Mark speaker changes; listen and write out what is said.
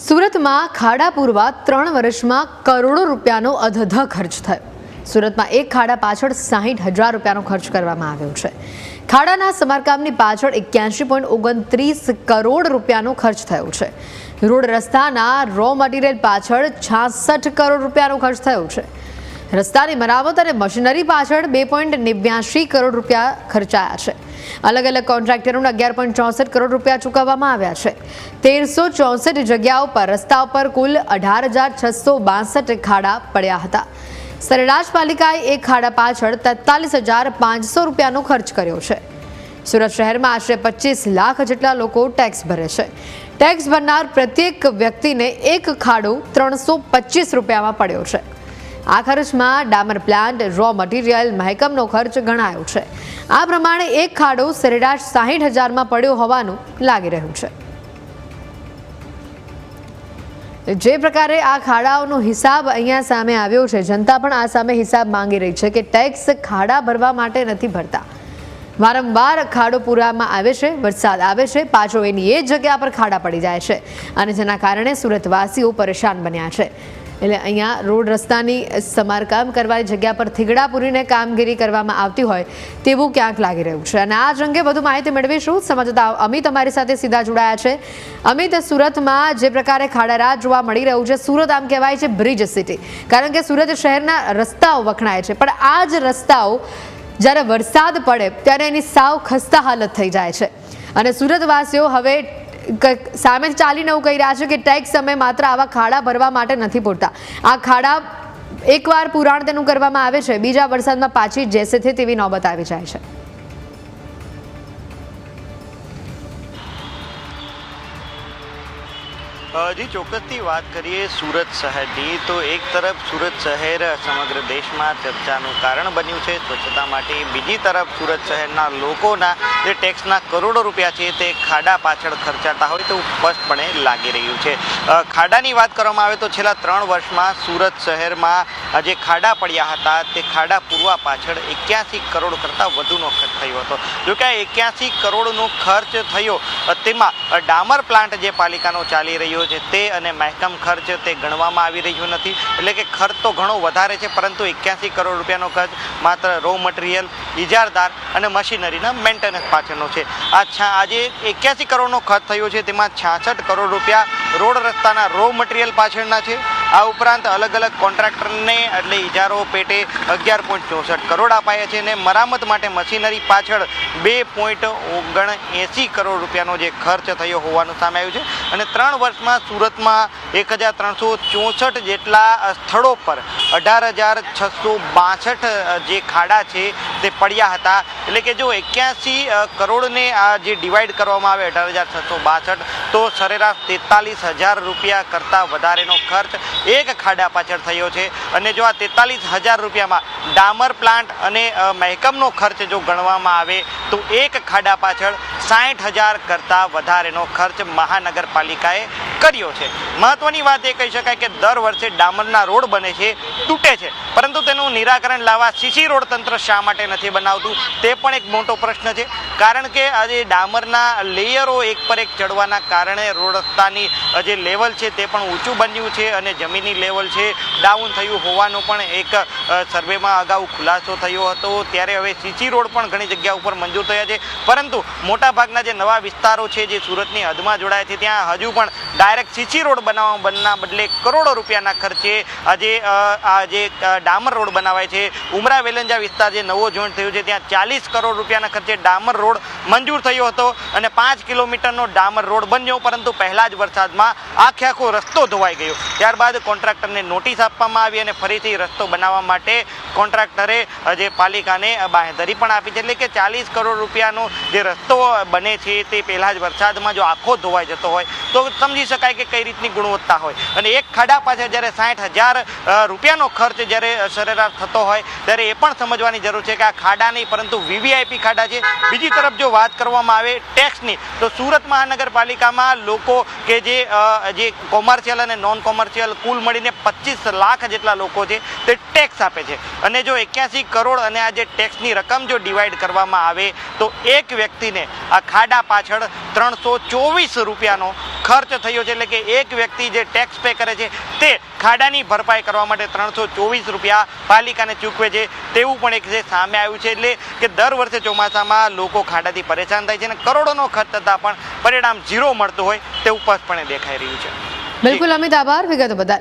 Speaker 1: સુરતમાં ખાડા પૂરવા 3 વર્ષમાં કરોડો રૂપિયાનો અધધ ખર્ચ થયો। સુરતમાં એક ખાડા પાછળ 60,000 રૂપિયાનો ખર્ચ કરવામાં આવ્યો છે। ખાડાના સમારકામની પાછળ 81.29 કરોડ રૂપિયાનો ખર્ચ થયો છે। રોડ રસ્તાના રો મટીરિયલ પાછળ 66 કરોડ રૂપિયાનો ખર્ચ થયો છે। રસ્તાની મરામત અને મશીનરી પાછળ 2.89 કરોડ રૂપિયા ખર્ચાયા છે। अलग अलग कॉन्ट्रेक्टरों 11.64 करोड़ रुपया चूकववामां आव्या छे। 1364 जग्याओं पर रस्ता पर कुल 18,662 खाड़ा पड्या हता। सरेराश पालिकाए एक खाड़ा पाछळ 43,500 रुपयानो खर्च कर्यो छे। सूरत शहर में आश्रे 25 लाख जेटला लोको टेक्स भरे छे। टेक्स भरनार प्रत्येक व्यक्ति ने एक खाड़ो 325 रुपया में पड्यो छे। आ खर्च में डामर प्लांट, रॉ मटीरियल, महकमनो खर्च गणायो छे। आ प्रमाणे एक खाड़ो सरेराश 60,000 में पड्यो होवानुं लागी रह्युं छे। जे प्रकारे आ खाड़ाओनो हिसाब अहींया सामे आव्यो छे, जनता पण आ सामे हिसाब मांगी रही छे के टेक्स खाड़ा भरवा माटे नथी भरता। वारंवार खाड़ो पूरवामां आवे छे, वरसाद आवे छे, पाछो एनी ए जग्या पर खाड़ा पड़ी जाय छे अने जेना कारणे सुरतवासीओ परेशान बन्या छे। એટલે અહીંયા રોડ રસ્તાની સમારકામ કરવાની જગ્યા પર થીગડા પૂરીને કામગીરી કરવામાં આવતી હોય તેવું ક્યાંક લાગી રહ્યું છે। અને આ જ અંગે વધુ માહિતી મેળવીશું। સંવાદદાતા અમિત અમારી સાથે સીધા જોડાયા છે। અમિત, સુરતમાં જે પ્રકારે ખાડારાજ જોવા મળી રહ્યું છે, સુરત આમ કહેવાય છે બ્રિજ સિટી, કારણ કે સુરત શહેરના રસ્તાઓ વખણાય છે, પણ આ જ રસ્તાઓ જ્યારે વરસાદ પડે ત્યારે એની સાવ ખસ્તા હાલત થઈ જાય છે અને સુરતવાસીઓ હવે સામે ચાલીને એવું કહી રહ્યા છે કે ટેક્સ સમય માત્ર આવા ખાડા ભરવા માટે નથી પૂરતા। આ ખાડા એકવાર પુરાણ તેનું કરવામાં આવે છે, બીજા વરસાદમાં પાછી જેસે છે તેવી નોબત આવી જાય છે।
Speaker 2: जी ચોક્કસથી વાત કરીએ सूरत શહેરની તો એક તરફ सूरत શહેર સમગ્ર દેશમાં ચર્ચાનું કારણ બન્યું છે સ્વચ્છતા માટે, બીજી તરફ सूरत શહેરના લોકોના જે ટેક્સના કરોડો રૂપિયા છે તે ખાડા પાછળ ખર્ચાતા હોય તો સ્પષ્ટપણે લાગી રહ્યું છે। ખાડાની વાત કરવામાં આવે તો છેલ્લા 3 વર્ષમાં सूरत શહેરમાં જે ખાડા પડ્યા હતા તે ખાડા પૂરવા પાછળ 81 કરોડ કરતાં વધુનો ખર્ચ થયો હતો। જો કે 81 કરોડનો ખર્ચ થયો તેમાં ડામર પ્લાન્ટ જે પાલિકાનો ચાલી રહ્યો છે તે અને મહેકમ ખર્ચ તે ગણવામાં આવી રહ્યો નથી। એટલે કે ખર્ચ તો ઘણો વધારે છે, પરંતુ 81 કરોડ રૂપિયાનો ખર્ચ માત્ર રો મટીરિયલ, ઇજારદાર અને મશીનરીના મેન્ટેનન્સ પાછળનો છે। આજે 81 કરોડનો ખર્ચ થયો છે, તેમાં 66 કરોડ રૂપિયા રોડ રસ્તાના રો મટીરિયલ પાછળના છે। આ ઉપરાંત અલગ અલગ કોન્ટ્રાક્ટરને એટલે ઇજારો પેટે 11.64 કરોડ અપાયા છે અને મરામત માટે મશીનરી પાછળ 2.79 કરોડ રૂપિયાનો જે ખર્ચ થયો હોવાનું સામે આવ્યું છે। અને 3 વર્ષમાં સુરતમાં 1,364 જેટલા સ્થળો પર 18,662 જે ખાડા છે તે પડ્યા હતા। એટલે કે જો 81 કરોડને આ જે ડિવાઈડ કરવામાં આવે 18,662 તો સરેરાશ 43,000 રૂપિયા કરતાં વધારેનો ખર્ચ એક ખાડા પાછળ થયો છે। અને જો આ 43,000 રૂપિયામાં ડામર પ્લાન્ટ અને મહેકમનો ખર્ચ જો ગણવામાં આવે તો એક ખાડા પાછળ 60,000 કરતાં વધારેનો ખર્ચ મહાનગરપાલિકાએ કર્યો છે। મહત્વની વાત એ કહી શકાય કે દર વર્ષે ડામરના રોડ બને છે, તૂટે છે, પરંતુ તેનું નિરાકરણ લાવવા સીસી રોડ તંત્ર શા માટે નથી બનાવતું તે પણ એક મોટો પ્રશ્ન છે। કારણ કે આજે ડામરના લેયરો એક પર એક ચડવાના કારણે રોડ રસ્તાની જે લેવલ છે તે પણ ઊંચું બન્યું છે અને જમીની લેવલ છે ડાઉન થયું હોવાનો પણ એક સર્વેમાં અગાઉ ખુલાસો થયો હતો। ત્યારે હવે સીસી રોડ પણ ઘણી જગ્યા ઉપર મંજૂર થયા છે, પરંતુ મોટાભાગના જે નવા વિસ્તારો છે જે સુરતની હદમાં જોડાયા છે ત્યાં હજુ પણ ડાયરેક્ટ સીસી રોડ બનાવવાના બદલે કરોડો રૂપિયાના ખર્ચે આજે ડામર રોડ બનાવાય છે। ઉમરા વેલંજા વિસ્તાર જે નવો જોઈન્ટ થયું છે ત્યાં 40 કરોડ રૂપિયાના ખર્ચે ડામર રોડ મંજૂર થયો હતો અને 5 કિલોમીટરનો ડામર રોડ બન્યો, પરંતુ પહેલા જ વરસાદમાં આખો રસ્તો ધોવાઈ ગયો। ત્યારબાદ કોન્ટ્રાક્ટરને નોટિસ આપવામાં આવી અને ફરીથી રસ્તો બનાવવા માટે કોન્ટ્રાક્ટરે જે પાલિકાને બાંહેધરી પણ આપી છે। એટલે કે 40 કરોડ રૂપિયાનો જે રસ્તો બને છે તે પહેલા જ વરસાદમાં જો આખો ધોવાઈ જતો હોય તો સમજી શકાય કે કઈ રીતની ગુણવત્તા હોય। અને એક ખાડા પાછળ જ્યારે 60,000 રૂપિયાનો ખર્ચ જ્યારે સરેરાશ થતો હોય ત્યારે એ પણ સમજવાની જરૂર છે કે આ ખાડા નહીં પરંતુ વીવીઆઈપી ખાડા છે। બીજી તરફ જો વાત કરવામાં આવે ટેક્સની તો સુરત મહાનગરપાલિકામાં લોકો કે જે કોમર્શિયલ અને નોન કોમર્શિયલ કુલ મળીને 25 લાખ જેટલા લોકો છે તે ટેક્સ આપે છે। અને જો 81 કરોડ અને આ જે ટેક્સની રકમ જો ડિવાઈડ કરવામાં આવે તો એક વ્યક્તિને આ ખાડા પાછળ 324 રૂપિયાનો ખર્ચ થયો છે, એટલે કે એક વ્યક્તિ જે ટેક્સ પે કરે છે તે ખાડાની ભરપાઈ કરવા માટે 324 રૂપિયા પાલિકાને ચૂકવે છે તેવું પણ એક જે સામે આવ્યું છે. એટલે કે દર વર્ષે ચોમાસામાં લોકો ખાડાથી પરેશાન થાય છે અને કરોડોનો ખર્ચ થતાં પણ પરિણામ ઝીરો મળતું હોય તેવું સ્પષ્ટપણે દેખાઈ રહ્યું છે.
Speaker 1: બિલકુલ અમિત, આભાર વિગતો બદલ.